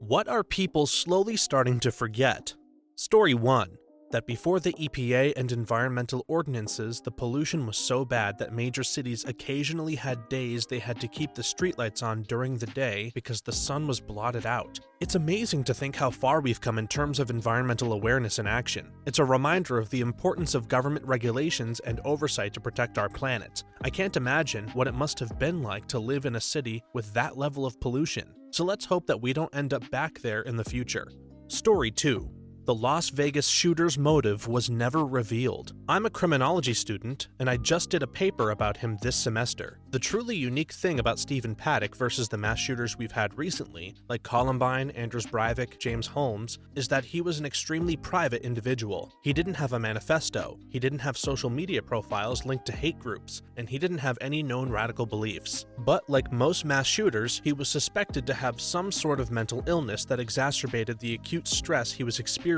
What are people slowly starting to forget? Story 1. That before the EPA and environmental ordinances, the pollution was so bad that major cities occasionally had days they had to keep the streetlights on during the day because the sun was blotted out. It's amazing to think how far we've come in terms of environmental awareness and action. It's a reminder of the importance of government regulations and oversight to protect our planet. I can't imagine what it must have been like to live in a city with that level of pollution. So let's hope that we don't end up back there in the future. Story 2. The Las Vegas shooter's motive was never revealed. I'm a criminology student, and I just did a paper about him this semester. The truly unique thing about Stephen Paddock versus the mass shooters we've had recently, like Columbine, Anders Breivik, James Holmes, is that he was an extremely private individual. He didn't have a manifesto, he didn't have social media profiles linked to hate groups, and he didn't have any known radical beliefs. But like most mass shooters, he was suspected to have some sort of mental illness that exacerbated the acute stress he was experiencing,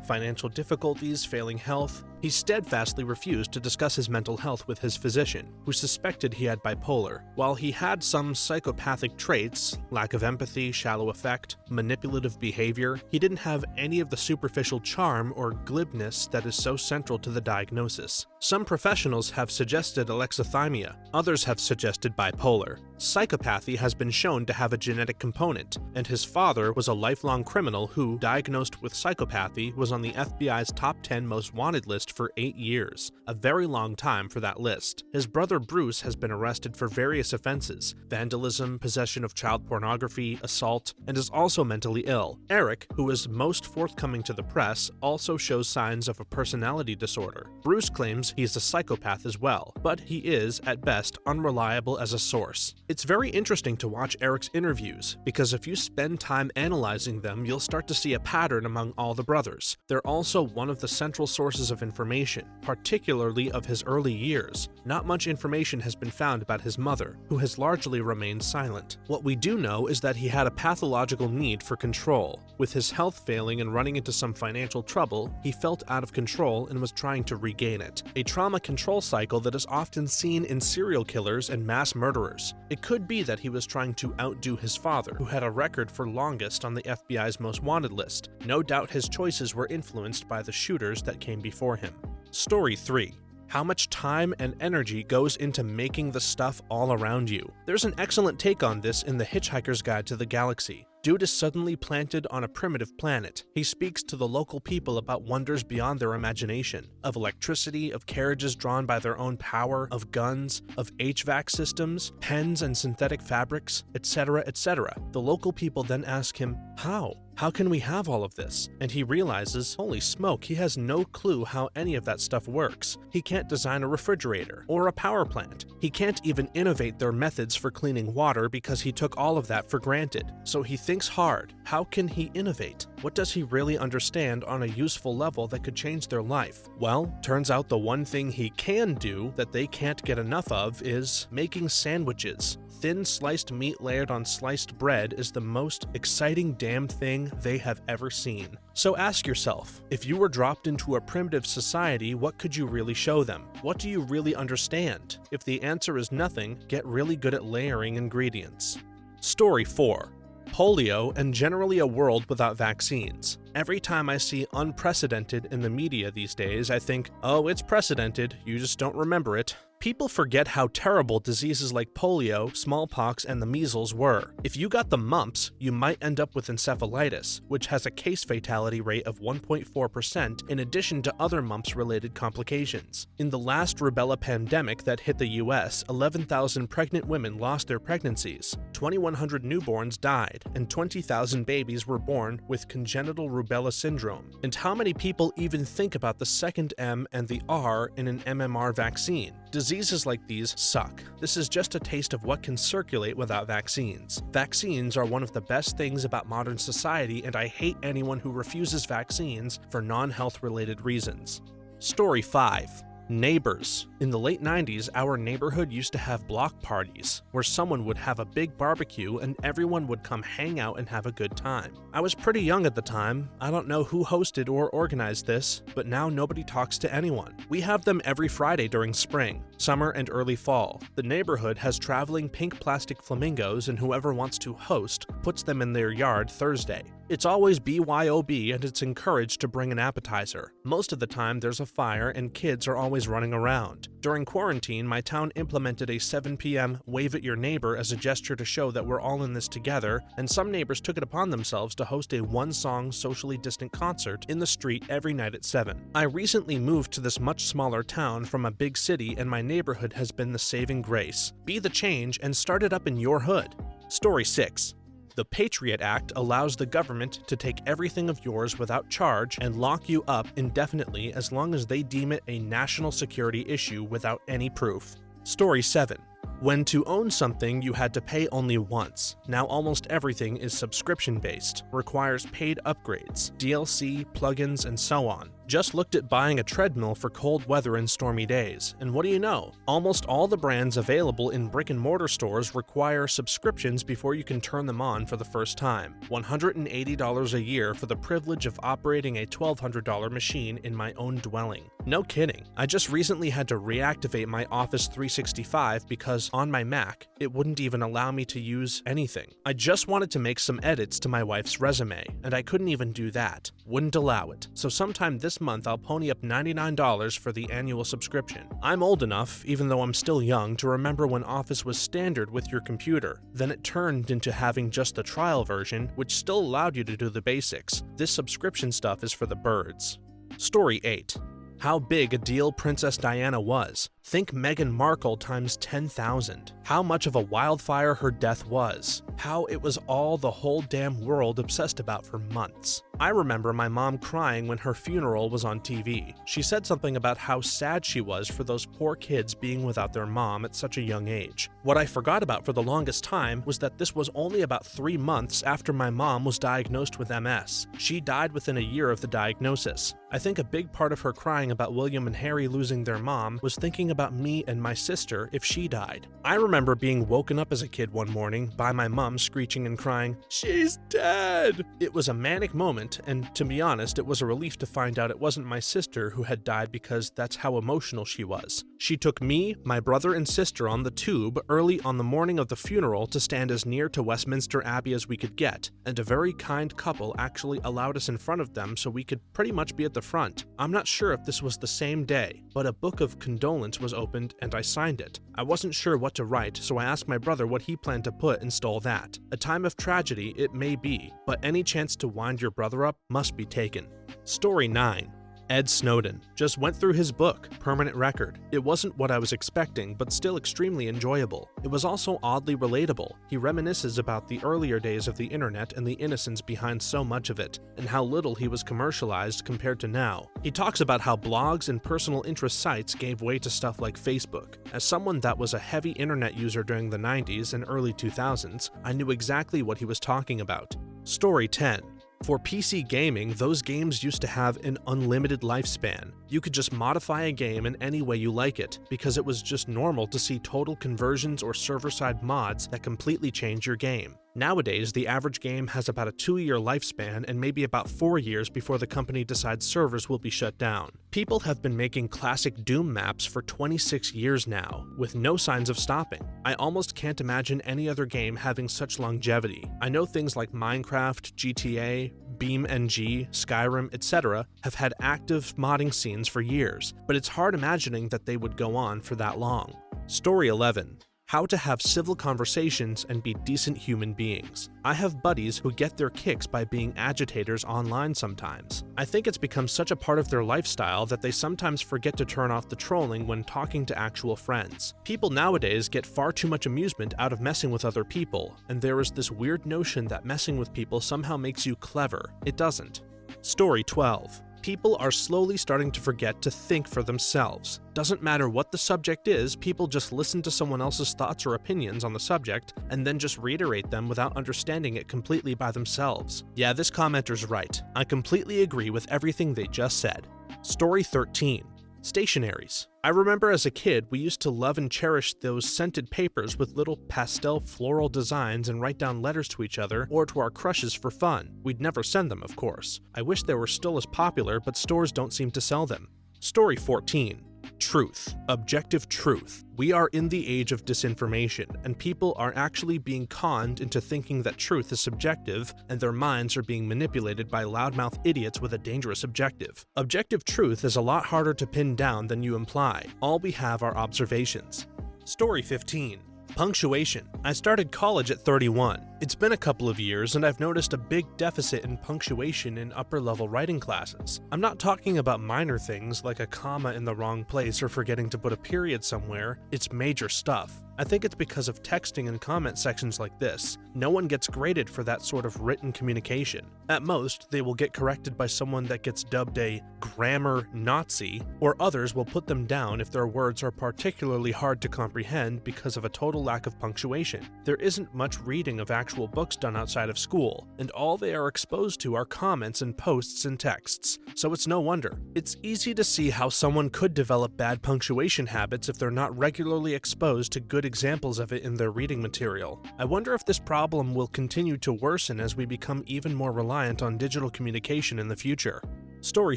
financial difficulties, failing health. He steadfastly refused to discuss his mental health with his physician, who suspected he had bipolar. While he had some psychopathic traits, lack of empathy, shallow affect, manipulative behavior, he didn't have any of the superficial charm or glibness that is so central to the diagnosis. Some professionals have suggested alexithymia, others have suggested bipolar. Psychopathy has been shown to have a genetic component, and his father was a lifelong criminal who, diagnosed with psychopathy, was on the FBI's top 10 most wanted list for 8 years, a very long time for that list. His brother Bruce has been arrested for various offenses: vandalism, possession of child pornography, assault, and is also mentally ill. Eric, who is most forthcoming to the press, also shows signs of a personality disorder. Bruce claims he's a psychopath as well, but he is, at best, unreliable as a source. It's very interesting to watch Eric's interviews, because if you spend time analyzing them, you'll start to see a pattern among all the brothers. They're also one of the central sources of information, particularly of his early years. Not much information has been found about his mother, who has largely remained silent. What we do know is that he had a pathological need for control. With his health failing and running into some financial trouble, he felt out of control and was trying to regain it. A trauma control cycle that is often seen in serial killers and mass murderers. It could be that he was trying to outdo his father, who had a record for longest on the FBI's most wanted list. No doubt his choices were influenced by the shooters that came before him. Story 3. How much time and energy goes into making the stuff all around you? There's an excellent take on this in The Hitchhiker's Guide to the Galaxy. Dude is suddenly planted on a primitive planet. He speaks to the local people about wonders beyond their imagination, of electricity, of carriages drawn by their own power, of guns, of HVAC systems, pens and synthetic fabrics, etc., etc. The local people then ask him, how? How can we have all of this? And he realizes, holy smoke, he has no clue how any of that stuff works. He can't design a refrigerator or a power plant. He can't even innovate their methods for cleaning water because he took all of that for granted. So he thinks hard. How can he innovate? What does he really understand on a useful level that could change their life? Well, turns out the one thing he can do that they can't get enough of is making sandwiches. Thin sliced meat layered on sliced bread is the most exciting damn thing they have ever seen. So ask yourself, if you were dropped into a primitive society, what could you really show them? What do you really understand? If the answer is nothing, get really good at layering ingredients. Story 4. Polio and generally a world without vaccines. Every time I see unprecedented in the media these days, I think, oh, it's precedented, you just don't remember it. People forget how terrible diseases like polio, smallpox, and the measles were. If you got the mumps, you might end up with encephalitis, which has a case fatality rate of 1.4% in addition to other mumps-related complications. In the last rubella pandemic that hit the US, 11,000 pregnant women lost their pregnancies, 2,100 newborns died, and 20,000 babies were born with congenital rubella syndrome. And how many people even think about the second M and the R in an MMR vaccine? Diseases like these suck. This is just a taste of what can circulate without vaccines. Vaccines are one of the best things about modern society, and I hate anyone who refuses vaccines for non-health related reasons. Story 5. Neighbors. In the late 90s, our neighborhood used to have block parties, where someone would have a big barbecue and everyone would come hang out and have a good time. I was pretty young at the time. I don't know who hosted or organized this, but now nobody talks to anyone. We have them every Friday during spring, summer, and early fall. The neighborhood has traveling pink plastic flamingos, and whoever wants to host puts them in their yard Thursday. It's always BYOB, and it's encouraged to bring an appetizer. Most of the time there's a fire and kids are always running around. During quarantine, my town implemented a 7 p.m. wave at your neighbor as a gesture to show that we're all in this together, and some neighbors took it upon themselves to host a one-song, socially distant concert in the street every night at 7. I recently moved to this much smaller town from a big city, and my neighborhood has been the saving grace. Be the change and start it up in your hood. Story 6. The Patriot Act allows the government to take everything of yours without charge and lock you up indefinitely as long as they deem it a national security issue without any proof. Story 7. When to own something you had to pay only once, now almost everything is subscription-based, requires paid upgrades, DLC, plugins, and so on. Just looked at buying a treadmill for cold weather and stormy days, and what do you know? Almost all the brands available in brick-and-mortar stores require subscriptions before you can turn them on for the first time. $180 a year for the privilege of operating a $1,200 machine in my own dwelling. No kidding. I just recently had to reactivate my Office 365 because on my Mac, it wouldn't even allow me to use anything. I just wanted to make some edits to my wife's resume, and I couldn't even do that. Wouldn't allow it. So sometime this month I'll pony up $99 for the annual subscription. I'm old enough, even though I'm still young, to remember when Office was standard with your computer. Then it turned into having just the trial version, which still allowed you to do the basics. This subscription stuff is for the birds. Story 8. How big a deal Princess Diana was. Think Meghan Markle times 10,000. How much of a wildfire her death was. How it was all the whole damn world obsessed about for months. I remember my mom crying when her funeral was on TV. She said something about how sad she was for those poor kids being without their mom at such a young age. What I forgot about for the longest time was that this was only about 3 months after my mom was diagnosed with MS. She died within a year of the diagnosis. I think a big part of her crying about William and Harry losing their mom was thinking about me and my sister if she died. I remember being woken up as a kid one morning by my mom screeching and crying, "She's dead!" It was a manic moment, and to be honest, it was a relief to find out it wasn't my sister who had died because that's how emotional she was. She took me, my brother, and sister on the tube early on the morning of the funeral to stand as near to Westminster Abbey as we could get, and a very kind couple actually allowed us in front of them so we could pretty much be at the front. I'm not sure if this was the same day, but a book of condolence was opened and I signed it. I wasn't sure what to write, so I asked my brother what he planned to put and stole that. A time of tragedy it may be, but any chance to wind your brother up must be taken. Story 9. Ed Snowden just went through his book, Permanent Record. It wasn't what I was expecting, but still extremely enjoyable. It was also oddly relatable. He reminisces about the earlier days of the internet and the innocence behind so much of it, and how little he was commercialized compared to now. He talks about how blogs and personal interest sites gave way to stuff like Facebook. As someone that was a heavy internet user during the 90s and early 2000s, I knew exactly what he was talking about. Story 10. For PC gaming, those games used to have an unlimited lifespan. You could just modify a game in any way you like it, because it was just normal to see total conversions or server-side mods that completely change your game. Nowadays, the average game has about a 2-year lifespan and maybe about 4 years before the company decides servers will be shut down. People have been making classic Doom maps for 26 years now, with no signs of stopping. I almost can't imagine any other game having such longevity. I know things like Minecraft, GTA, BeamNG, Skyrim, etc. have had active modding scenes for years, but it's hard imagining that they would go on for that long. Story 11. How to have civil conversations and be decent human beings. I have buddies who get their kicks by being agitators online sometimes. I think it's become such a part of their lifestyle that they sometimes forget to turn off the trolling when talking to actual friends. People nowadays get far too much amusement out of messing with other people, and there is this weird notion that messing with people somehow makes you clever. It doesn't. Story 12. People are slowly starting to forget to think for themselves. Doesn't matter what the subject is, people just listen to someone else's thoughts or opinions on the subject and then just reiterate them without understanding it completely by themselves. Yeah, this commenter's right. I completely agree with everything they just said. Story 13. Stationaries. I remember as a kid, we used to love and cherish those scented papers with little pastel floral designs and write down letters to each other or to our crushes for fun. We'd never send them, of course. I wish they were still as popular, but stores don't seem to sell them. Story 14. Truth. Objective truth. We are in the age of disinformation, and people are actually being conned into thinking that truth is subjective, and their minds are being manipulated by loudmouth idiots with a dangerous objective. Objective truth is a lot harder to pin down than you imply. All we have are observations. Story 15. Punctuation. I started college at 31. It's been a couple of years and I've noticed a big deficit in punctuation in upper-level writing classes. I'm not talking about minor things like a comma in the wrong place or forgetting to put a period somewhere. It's major stuff. I think it's because of texting and comment sections like this. No one gets graded for that sort of written communication. At most, they will get corrected by someone that gets dubbed a grammar Nazi, or others will put them down if their words are particularly hard to comprehend because of a total lack of punctuation. There isn't much reading of actual books done outside of school, and all they are exposed to are comments and posts and texts, so it's no wonder. It's easy to see how someone could develop bad punctuation habits if they're not regularly exposed to good examples of it in their reading material. I wonder if this problem will continue to worsen as we become even more reliant on digital communication in the future. Story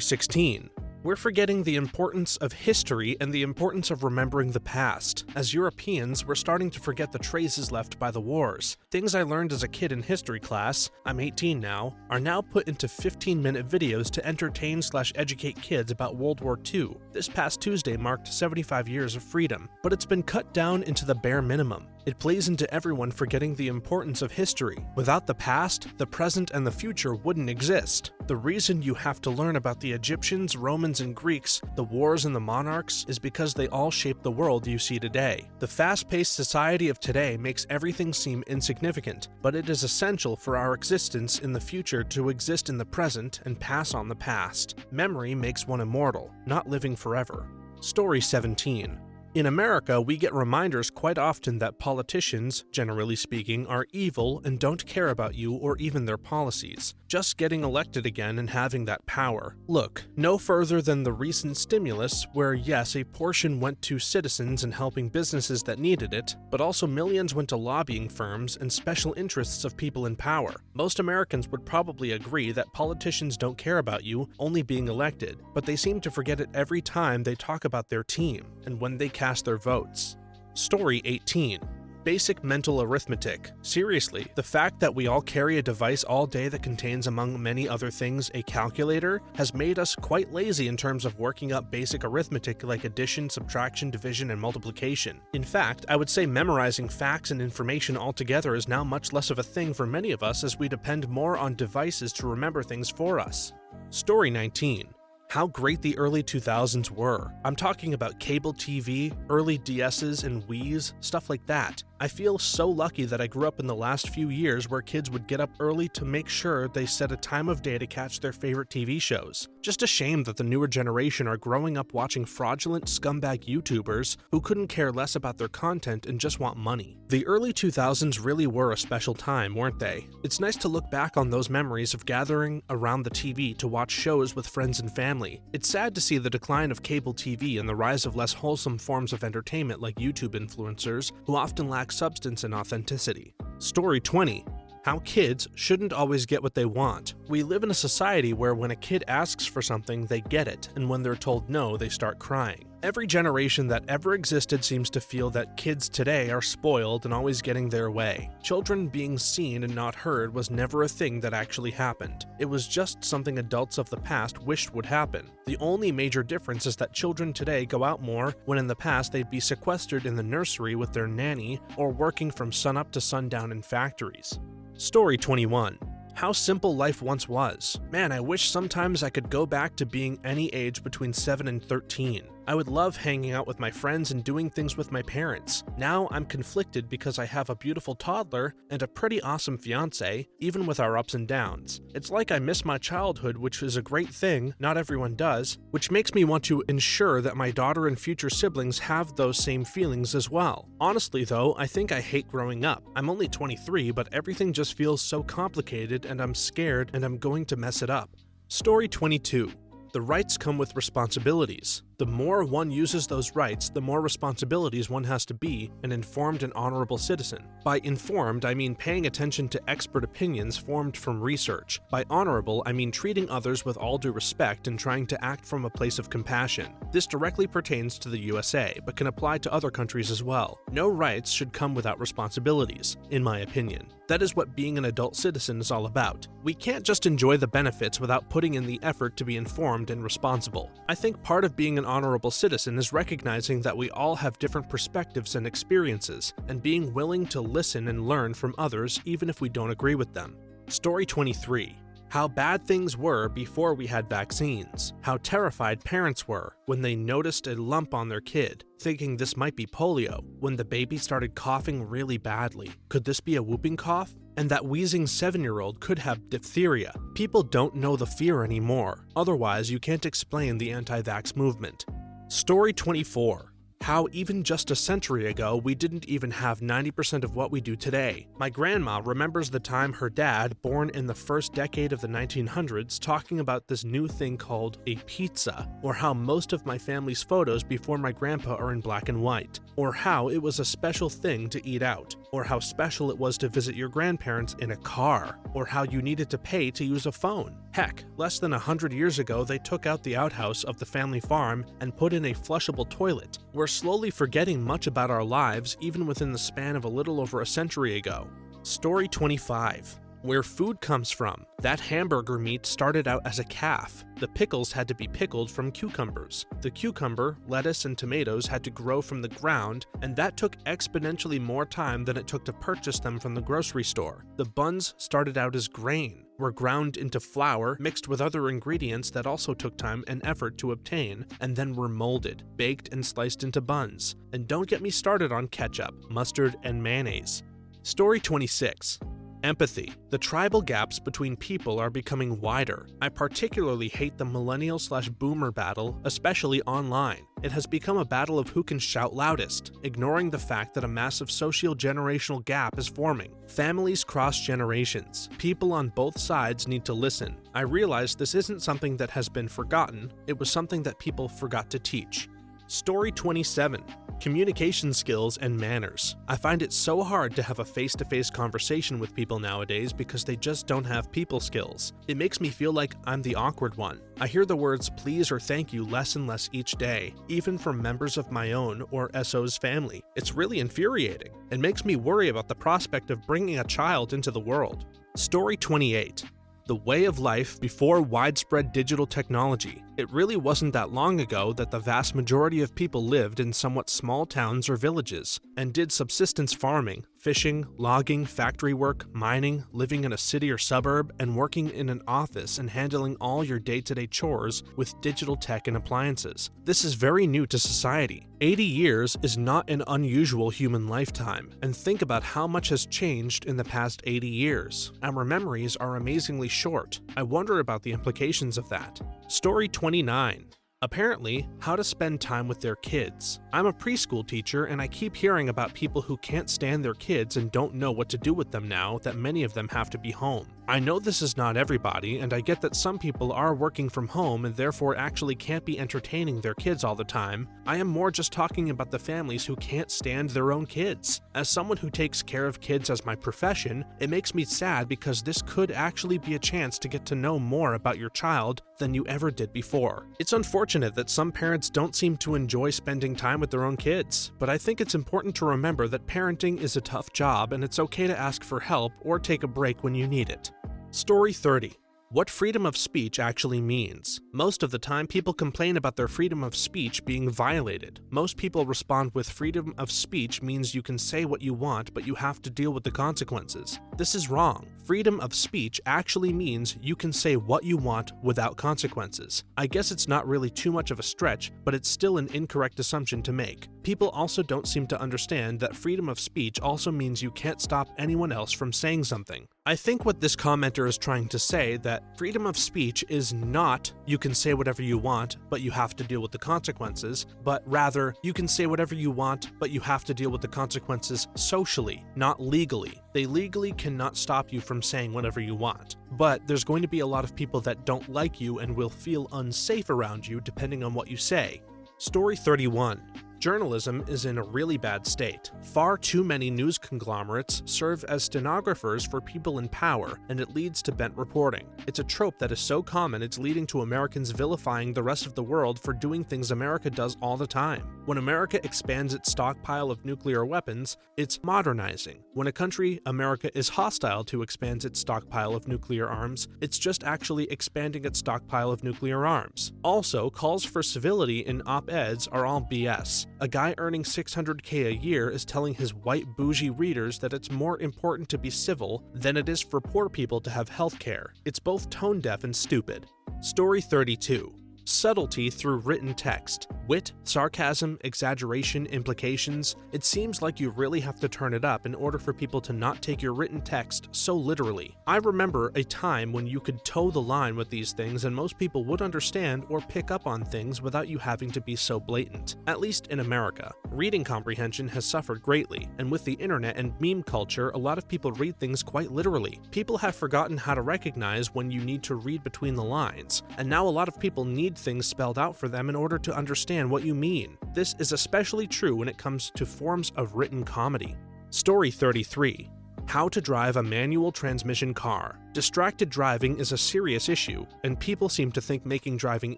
16. We're forgetting the importance of history and the importance of remembering the past. As Europeans, we're starting to forget the traces left by the wars. Things I learned as a kid in history class, I'm 18 now, are now put into 15-minute videos to entertain/educate kids about World War II. This past Tuesday marked 75 years of freedom, but it's been cut down into the bare minimum. It plays into everyone forgetting the importance of history. Without the past, the present and the future wouldn't exist. The reason you have to learn about the Egyptians, Romans, and Greeks, the wars and the monarchs, is because they all shaped the world you see today. The fast-paced society of today makes everything seem insignificant, but it is essential for our existence in the future to exist in the present and pass on the past. Memory makes one immortal, not living forever. Story 17. In America, we get reminders quite often that politicians, generally speaking, are evil and don't care about you or even their policies, just getting elected again and having that power. Look, no further than the recent stimulus, where yes, a portion went to citizens and helping businesses that needed it, but also millions went to lobbying firms and special interests of people in power. Most Americans would probably agree that politicians don't care about you only being elected, but they seem to forget it every time they talk about their team, and when they cast their votes. Story 18. Basic mental arithmetic. Seriously, the fact that we all carry a device all day that contains, among many other things, a calculator, has made us quite lazy in terms of working up basic arithmetic like addition, subtraction, division, and multiplication. In fact, I would say memorizing facts and information altogether is now much less of a thing for many of us as we depend more on devices to remember things for us. Story 19. How great the early 2000s were. I'm talking about cable TV, early DSs and Wiis, stuff like that. I feel so lucky that I grew up in the last few years where kids would get up early to make sure they set a time of day to catch their favorite TV shows. Just a shame that the newer generation are growing up watching fraudulent scumbag YouTubers who couldn't care less about their content and just want money. The early 2000s really were a special time, weren't they? It's nice to look back on those memories of gathering around the TV to watch shows with friends and family. It's sad to see the decline of cable TV and the rise of less wholesome forms of entertainment like YouTube influencers, who often lack substance and authenticity. Story 20. How kids shouldn't always get what they want. We live in a society where when a kid asks for something, they get it, and when they're told no, they start crying. Every generation that ever existed seems to feel that kids today are spoiled and always getting their way. Children being seen and not heard was never a thing that actually happened. It was just something adults of the past wished would happen. The only major difference is that children today go out more when in the past they'd be sequestered in the nursery with their nanny or working from sunup to sundown in factories. Story 21. How simple life once was. Man, I wish sometimes I could go back to being any age between 7 and 13. I would love hanging out with my friends and doing things with my parents. Now I'm conflicted because I have a beautiful toddler and a pretty awesome fiance, even with our ups and downs. It's like I miss my childhood, which is a great thing, not everyone does, which makes me want to ensure that my daughter and future siblings have those same feelings as well. Honestly though, I think I hate growing up. I'm only 23, but everything just feels so complicated and I'm scared and I'm going to mess it up. Story 22. The rights come with responsibilities. The more one uses those rights, the more responsibilities one has to be an informed and honorable citizen. By informed, I mean paying attention to expert opinions formed from research. By honorable, I mean treating others with all due respect and trying to act from a place of compassion. This directly pertains to the USA, but can apply to other countries as well. No rights should come without responsibilities, in my opinion. That is what being an adult citizen is all about. We can't just enjoy the benefits without putting in the effort to be informed and responsible. I think part of being an honorable citizen is recognizing that we all have different perspectives and experiences, and being willing to listen and learn from others even if we don't agree with them. Story 23. How bad things were before we had vaccines. How terrified parents were when they noticed a lump on their kid, thinking this might be polio, when the baby started coughing really badly. Could this be a whooping cough? And that wheezing 7-year-old could have diphtheria. People don't know the fear anymore. Otherwise, you can't explain the anti-vax movement. Story 24. How even just a century ago, we didn't even have 90% of what we do today. My grandma remembers the time her dad, born in the first decade of the 1900s, talking about this new thing called a pizza, or how most of my family's photos before my grandpa are in black and white, or how it was a special thing to eat out, or how special it was to visit your grandparents in a car, or how you needed to pay to use a phone. Heck, less than 100 years ago, they took out the outhouse of the family farm and put in a flushable toilet. We're slowly forgetting much about our lives, even within the span of a little over a century ago. Story 25. Where food comes from. That hamburger meat started out as a calf. The pickles had to be pickled from cucumbers. The cucumber, lettuce, and tomatoes had to grow from the ground, and that took exponentially more time than it took to purchase them from the grocery store. The buns started out as grain, were ground into flour, mixed with other ingredients that also took time and effort to obtain, and then were molded, baked, and sliced into buns. And don't get me started on ketchup, mustard, and mayonnaise. Story 26. Empathy. The tribal gaps between people are becoming wider. I particularly hate the millennial/boomer battle, especially online. It has become a battle of who can shout loudest, ignoring the fact that a massive socio-generational gap is forming. Families cross generations. People on both sides need to listen. I realize this isn't something that has been forgotten, it was something that people forgot to teach. Story 27. Communication skills and manners. I find it so hard to have a face-to-face conversation with people nowadays because they just don't have people skills. It makes me feel like I'm the awkward one. I hear the words please or thank you less and less each day, even from members of my own or SO's family. It's really infuriating and makes me worry about the prospect of bringing a child into the world. Story 28. The way of life before widespread digital technology. It really wasn't that long ago that the vast majority of people lived in somewhat small towns or villages and did subsistence farming, fishing, logging, factory work, mining, living in a city or suburb, and working in an office and handling all your day-to-day chores with digital tech and appliances. This is very new to society. 80 years is not an unusual human lifetime, and think about how much has changed in the past 80 years. Our memories are amazingly short. I wonder about the implications of that. Story 29. Apparently, how to spend time with their kids. I'm a preschool teacher and I keep hearing about people who can't stand their kids and don't know what to do with them now that many of them have to be home. I know this is not everybody, and I get that some people are working from home and therefore actually can't be entertaining their kids all the time. I am more just talking about the families who can't stand their own kids. As someone who takes care of kids as my profession, it makes me sad because this could actually be a chance to get to know more about your child than you ever did before. It's unfortunate that some parents don't seem to enjoy spending time with their own kids, but I think it's important to remember that parenting is a tough job and it's okay to ask for help or take a break when you need it. Story 30. What freedom of speech actually means. Most of the time, people complain about their freedom of speech being violated. Most people respond with freedom of speech means you can say what you want, but you have to deal with the consequences. This is wrong. Freedom of speech actually means you can say what you want without consequences. I guess it's not really too much of a stretch, but it's still an incorrect assumption to make. People also don't seem to understand that freedom of speech also means you can't stop anyone else from saying something. I think what this commenter is trying to say that freedom of speech is not you can say whatever you want, but you have to deal with the consequences, but rather you can say whatever you want, but you have to deal with the consequences socially, not legally. They legally cannot stop you from saying whatever you want, but there's going to be a lot of people that don't like you and will feel unsafe around you depending on what you say. Story 31. Journalism is in a really bad state. Far too many news conglomerates serve as stenographers for people in power, and it leads to bent reporting. It's a trope that is so common it's leading to Americans vilifying the rest of the world for doing things America does all the time. When America expands its stockpile of nuclear weapons, it's modernizing. When a country, America, is hostile to expand its stockpile of nuclear arms, it's just actually expanding its stockpile of nuclear arms. Also, calls for civility in op-eds are all BS. A guy earning $600K a year is telling his white bougie readers that it's more important to be civil than it is for poor people to have health care. It's both tone-deaf and stupid. Story 32. Subtlety through written text. Wit, sarcasm, exaggeration, implications. It seems like you really have to turn it up in order for people to not take your written text so literally. I remember a time when you could toe the line with these things and most people would understand or pick up on things without you having to be so blatant. At least in America. Reading comprehension has suffered greatly, and with the internet and meme culture, a lot of people read things quite literally. People have forgotten how to recognize when you need to read between the lines, and now a lot of people need things spelled out for them in order to understand what you mean. This is especially true when it comes to forms of written comedy. Story 33. How to drive a manual transmission car. Distracted driving is a serious issue, and people seem to think making driving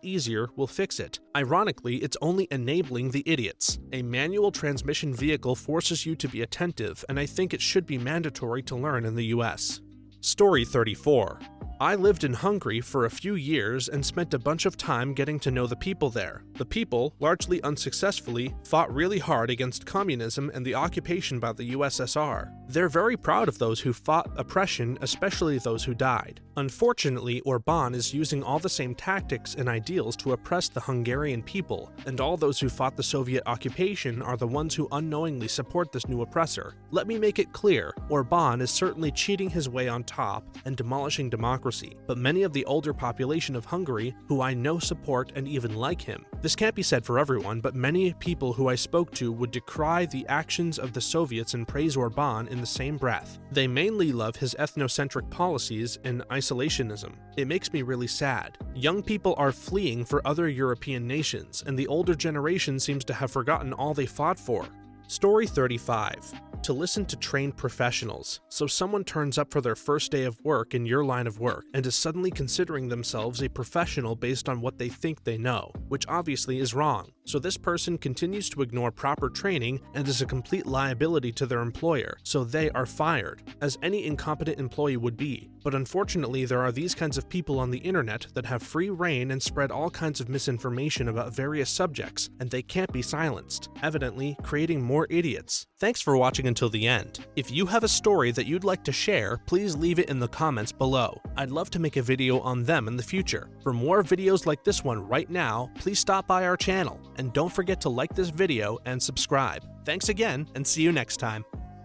easier will fix it. Ironically, it's only enabling the idiots. A manual transmission vehicle forces you to be attentive, and I think it should be mandatory to learn in the US. Story 34. I lived in Hungary for a few years and spent a bunch of time getting to know the people there. The people, largely unsuccessfully, fought really hard against communism and the occupation by the USSR. They're very proud of those who fought oppression, especially those who died. Unfortunately, Orbán is using all the same tactics and ideals to oppress the Hungarian people, and all those who fought the Soviet occupation are the ones who unknowingly support this new oppressor. Let me make it clear, Orbán is certainly cheating his way on top and demolishing democracy, but many of the older population of Hungary, who I know support and even like him. This can't be said for everyone, but many people who I spoke to would decry the actions of the Soviets and praise Orbán in the same breath. They mainly love his ethnocentric policies and isolationism. It makes me really sad. Young people are fleeing for other European nations, and the older generation seems to have forgotten all they fought for. Story 35. To listen to trained professionals. So someone turns up for their first day of work in your line of work and is suddenly considering themselves a professional based on what they think they know, which obviously is wrong. So this person continues to ignore proper training and is a complete liability to their employer, so they are fired, as any incompetent employee would be. But unfortunately, there are these kinds of people on the internet that have free reign and spread all kinds of misinformation about various subjects, and they can't be silenced, evidently creating more idiots. Thanks for watching until the end. If you have a story that you'd like to share, please leave it in the comments below. I'd love to make a video on them in the future. For more videos like this one right now, please stop by our channel, and don't forget to like this video and subscribe. Thanks again, and see you next time.